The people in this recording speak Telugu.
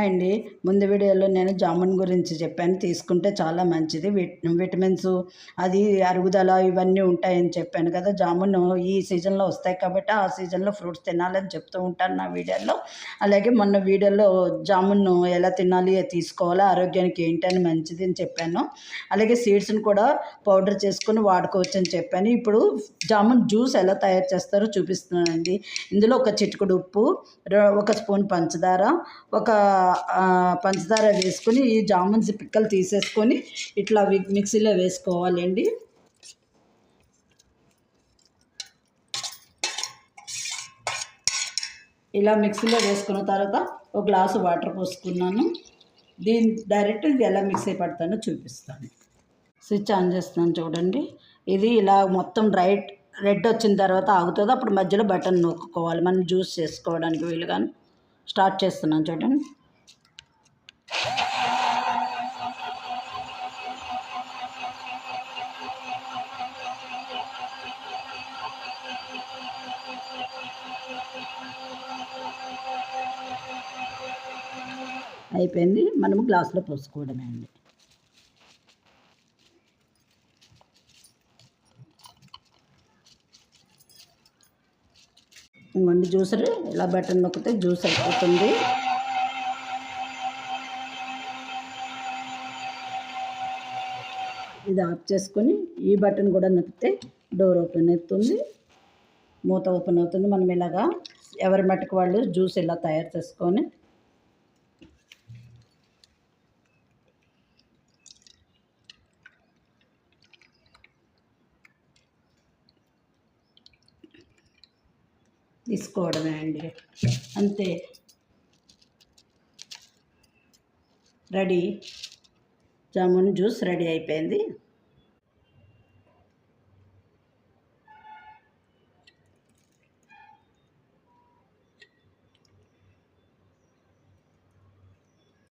అండి ముందు వీడియోలో నేను జామున్ గురించి చెప్పాను, తీసుకుంటే చాలా మంచిది, విటమిన్స్ అది అరుగుదల ఇవన్నీ ఉంటాయని చెప్పాను కదా. జామున్ ఈ సీజన్లో వస్తాయి కాబట్టి ఆ సీజన్లో ఫ్రూట్స్ తినాలని చెప్తూ ఉంటాను నా వీడియోలో. అలాగే మొన్న వీడియోలో జామున్ ఎలా తినాలి, తీసుకోవాలో, ఆరోగ్యానికి ఏంటని మంచిది అని చెప్పాను. అలాగే సీడ్స్ని కూడా పౌడర్ చేసుకొని వాడుకోవచ్చు అని చెప్పాను. ఇప్పుడు జామున్ జ్యూస్ ఎలా తయారు చేస్తారో చూపిస్తున్నానండి. ఇందులో ఒక చిటికెడు ఉప్పు, ఒక స్పూన్ పంచదార, ఒక పంచదార వేసుకొని ఈ జామున్స్ పిక్కలు తీసేసుకొని ఇట్లా మిక్సీలో వేసుకోవాలండి. ఇలా మిక్సీలో వేసుకున్న తర్వాత ఒక గ్లాసు వాటర్ పోసుకున్నాను. డైరెక్ట్ ఇది ఎలా మిక్సీ పడతానో చూపిస్తాను. స్విచ్ ఆన్ చేస్తున్నాను చూడండి. ఇది ఇలా మొత్తం రెడ్ వచ్చిన తర్వాత ఆగుతుంది. అప్పుడు మధ్యలో బటన్ నొక్కుకోవాలి మనం జ్యూస్ చేసుకోవడానికి వీలుగాను. స్టార్ట్ చేస్తున్నాను చూడండి. అయిపోయింది, మనము గ్లాసులో పోసుకోవడమే అండి. ఇంకొండి జ్యూసర్ ఇలా బటన్ నొక్కితే జ్యూస్ అయిపోతుంది. ఇది ఆఫ్ చేసుకొని ఈ బటన్ కూడా నొక్కితే డోర్ ఓపెన్ అవుతుంది, మూత ఓపెన్ అవుతుంది. మనం ఇలాగా ఎవరి మట్టుకు వాళ్ళు జ్యూస్ ఇలా తయారు చేసుకొని తీసుకోవడమే అండి, అంతే. రెడీ, జామున్ జ్యూస్ రెడీ అయిపోయింది.